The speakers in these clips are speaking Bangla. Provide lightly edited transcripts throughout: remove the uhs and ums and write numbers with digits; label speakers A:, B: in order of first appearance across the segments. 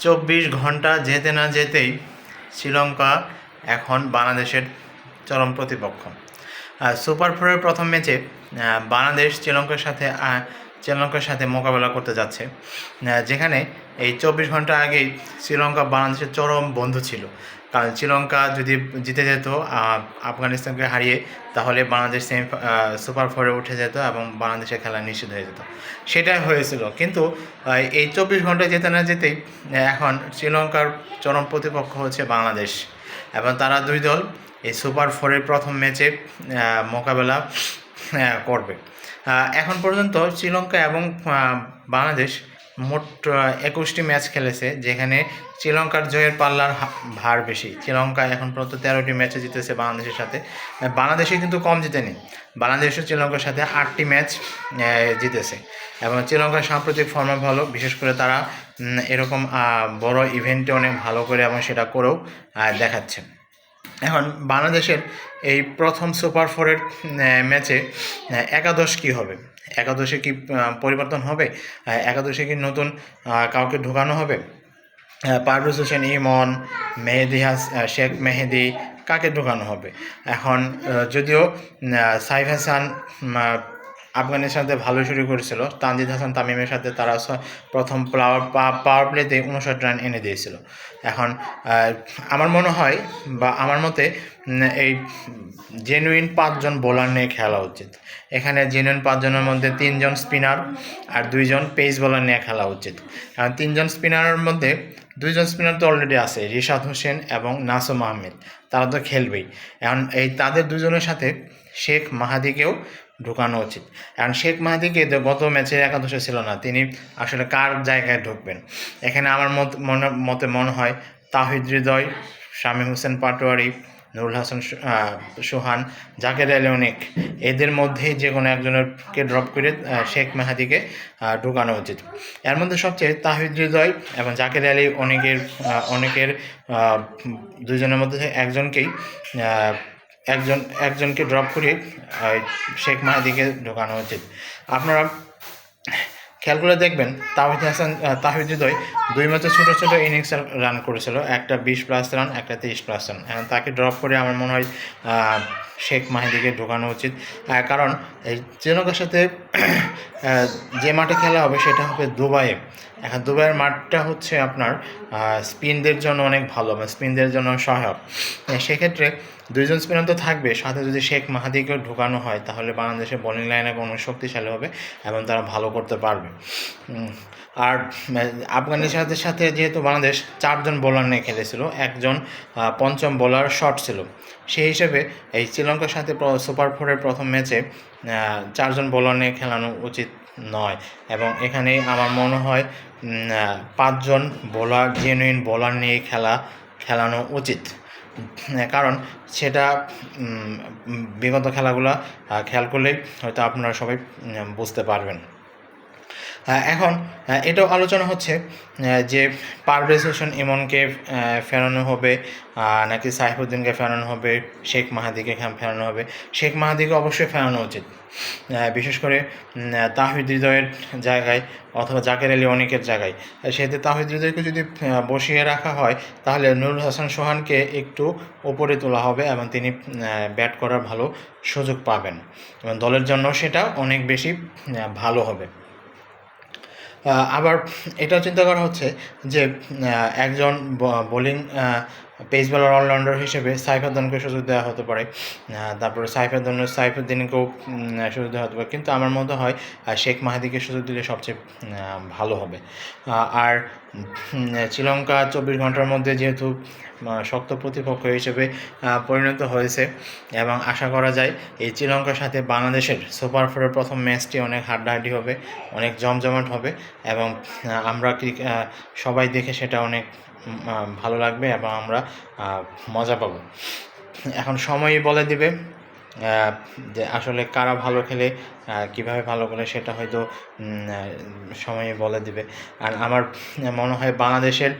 A: 24 ঘন্টা যেতে না যেতেই শ্রীলঙ্কা এখন বাংলাদেশের চরম প্রতিপক্ষ। সুপার ফোরের প্রথম ম্যাচে বাংলাদেশ শ্রীলঙ্কার সাথে মোকাবেলা করতে যাচ্ছে, যেখানে এই 24 ঘন্টা আগেই শ্রীলঙ্কা বাংলাদেশের চরম বন্ধু ছিল। কারণ শ্রীলঙ্কা যদি জিতে যেত আফগানিস্তানকে হারিয়ে, তাহলে বাংলাদেশ সুপার ফোরে উঠে যেত এবং বাংলাদেশের খেলা নিশ্চিত হয়ে যেত। সেটাই হয়েছিল, কিন্তু এই 24 ঘন্টা যেতে না যেতেই এখন শ্রীলঙ্কার চরম প্রতিপক্ষ হচ্ছে বাংলাদেশ, এবং তারা দুই দল এই সুপার ফোরের প্রথম ম্যাচে মোকাবেলা করবে। এখন পর্যন্ত শ্রীলঙ্কা এবং বাংলাদেশ মোট 21টি ম্যাচ খেলেছে, যেখানে শ্রীলঙ্কার জয়ের পাল্লার ভার বেশি। শ্রীলঙ্কা এখন পর্যন্ত 13টি ম্যাচে জিতেছে বাংলাদেশের সাথে। বাংলাদেশে কিন্তু কম জিতেনি, বাংলাদেশও শ্রীলঙ্কার সাথে 8টি ম্যাচ জিতেছে, এবং শ্রীলঙ্কার সাম্প্রতিক ফর্মে ভালো। বিশেষ করে তারা এরকম বড় ইভেন্টে অনেক ভালো করে এবং সেটা করেও দেখাচ্ছে। এখন বাংলাদেশের এই প্রথম সুপার ফোরের ম্যাচে একাদশ কী হবে? একাদশে কি পরিবর্তন হবে? একাদশে কি নতুন কাউকে ঢোকানো হবে? পারভেজ হোসেন ইমন, শেখ মেহেদি, কাকে ঢোকানো হবে? এখন যদিও সাইফ হাসান আফগানের সাথে ভালো শুরু করেছিল, তানজিদ হাসান তামিমের সাথে তারা প্রথম পাওয়ার প্লেতে 59 রান এনে দিয়েছিল। এখন আমার মনে হয়, বা আমার মতে, এই জেনুইন 5 জন বোলার নিয়ে খেলা উচিত। এখানে জেনুইন 5 জনের মধ্যে 3 জন স্পিনার আর 2 জন পেস বোলার নিয়ে খেলা উচিত। কারণ 3 জন স্পিনারের মধ্যে 2 জন স্পিনার তো অলরেডি আছে, রিশাদ হোসেন এবং নাসুম আহমেদ, তারা তো খেলবেই। এখন এই তাদের দুজনের সাথে শেখ মাহাদিকেও ঢুকানো উচিত। কারণ শেখ মাহাদিকে গত ম্যাচে একাদশে ছিল না, তিনি আসলে কার জায়গায় ঢুকবেন? এখানে আমার মতে মনে হয় তাহিদ হৃদয়, শামীম হোসেন পাটোয়ারি, নুরুল হাসান সোহান, জাকের আলী অনেক, এদের মধ্যেই যে কোনো একজনেরকে ড্রপ করে শেখ মাহাদিকে ঢুকানো উচিত। এর মধ্যে সবচেয়ে তাহিদ হৃদয় এবং জাকের আলী অনেকের দুজনের মধ্যে একজনকে ড্রপ করে শেখ মাহাদিকে ঢোকানো উচিত। আপনারা খেয়াল করে দেখবেন, তাহিদ হৃদয় 2 ম্যাচে ছোটো ছোটো ইনিংস রান করেছিল, একটা 20+ রান, একটা 30+ রান। এখন তাকে ড্রপ করে আমার মনে হয় শেখ মাহিদিকে ঢোকানো উচিত। কারণ এই শ্রীলঙ্কার সাথে যে মাঠে খেলা হবে সেটা হবে দুবাইয়ে। এখন দুবাইয়ের মাঠটা হচ্ছে আপনার স্পিনদের জন্য অনেক ভালো, স্পিনদের জন্য সহায়ক। সেক্ষেত্রে 2 জন স্পিনার তো থাকবে, সাথে যদি শেখ মাহাদিকেও ঢোকানো হয়, তাহলে বাংলাদেশের বোলিং লাইনে কোনো শক্তিশালী হবে এবং তারা ভালো করতে পারবে। আর আফগানিস্তানের সাথে যেহেতু বাংলাদেশ 4 জন বোলার নিয়ে খেলেছিল, একজন পঞ্চম বোলার শর্ট ছিল, সেই হিসেবে এই শ্রীলঙ্কার সাথে সুপার ফোরের প্রথম ম্যাচে 4 জন বোলার নিয়ে খেলানো উচিত নয়। এবং এখানে আমার মনে হয় 5 জন জেনুইন বোলার নিয়ে খেলানো উচিত। কারণ সেটা বিগত খেলাগুলো খেয়াল করলেই হয়তো আপনারা সবাই বুঝতে পারবেন। এখন এটাও আলোচনা হচ্ছে যে পারভেজ হোসেন ইমনকে ফেরানো হবে নাকি সাইফুদ্দিনকে ফেরানো হবে, শেখ মাহাদিকে ফেরানো হবে। শেখ মাহাদিকে অবশ্যই ফেরানো উচিত, বিশেষ করে তাহিদ হৃদয়ের জায়গায় অথবা জাকের আলী অনেকের জায়গায়। সেতে তাহিদ হৃদয়কে যদি বসিয়ে রাখা হয়, তাহলে নুরুল হাসান সোহানকে একটু ওপরে তোলা হবে এবং তিনি ব্যাট করার ভালো সুযোগ পাবেন, এবং দলের জন্য সেটা অনেক বেশি ভালো হবে। আবার এটাও চিন্তা করা হচ্ছে যে একজন বোলিং পেস বলার অলরাউন্ডার হিসেবে সাইফুদ্দিনকে সুযোগ দেওয়া হতে পারে, তারপরে সাইফুদ্দিনকেও সুযোগ দেওয়া হতে পারে, কিন্তু আমার মনে হয় শেখ মাহাদিকে সুযোগ দিলে সবচেয়ে ভালো হবে। আর শ্রীলঙ্কা 24 ঘন্টার মধ্যে যেহেতু শক্ত প্রতিপক্ষ হিসেবে পরিণত হয়েছে, এবং আশা করা যায় এই শ্রীলঙ্কার সাথে বাংলাদেশের সুপার ফোরের প্রথম ম্যাচটি অনেক হাড্ডাহাড্ডি হবে, অনেক জমজমাট হবে, এবং আমরা সবাই দেখে সেটা অনেক ভালো লাগবে এবং আমরা মজা পাবো। এখন সময়ই বলে দিবে যে আসলে কারা ভালো খেলে কীভাবে ভালো করে সেটা হয়তো সময় বলে দিবে। আর আমার মনে হয় বাংলাদেশের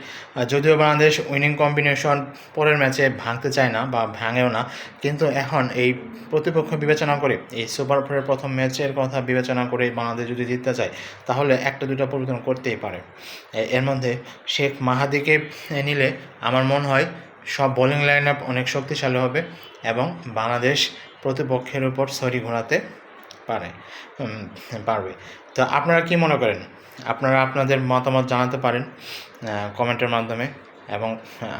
A: যদিও বাংলাদেশ উইনিং কম্বিনেশন পরের ম্যাচে ভাঙতে চায় না বা ভাঙেও না, কিন্তু এখন এই প্রতিপক্ষ বিবেচনা করে এই সুপার ফোরের প্রথম ম্যাচের কথা বিবেচনা করে বাংলাদেশ যদি জিততে চায় তাহলে একটা দুটো পরিবর্তন করতেই পারে। এর মধ্যে শেখ মাহাদিকে নিলে আমার মনে হয় সব বোলিং লাইন আপ অনেক শক্তিশালী হবে এবং বাংলাদেশ প্রতিপক্ষের উপর ছড়ি ঘোরাতে পারবে। তো আপনারা কি মনে করেন? আপনারা আপনাদের মতামত জানাতে পারেন কমেন্টের মাধ্যমে, এবং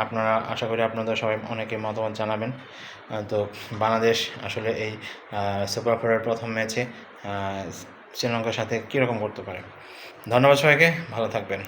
A: আপনারা আশা করি আপনাদের সবাই অনেকে মতামত জানাবেন। তো বাংলাদেশ আসলে এই সুপার ফোরের প্রথম ম্যাচে শ্রীলঙ্কার সাথে কীরকম করতে পারে। ধন্যবাদ সবাইকে, ভালো থাকবেন।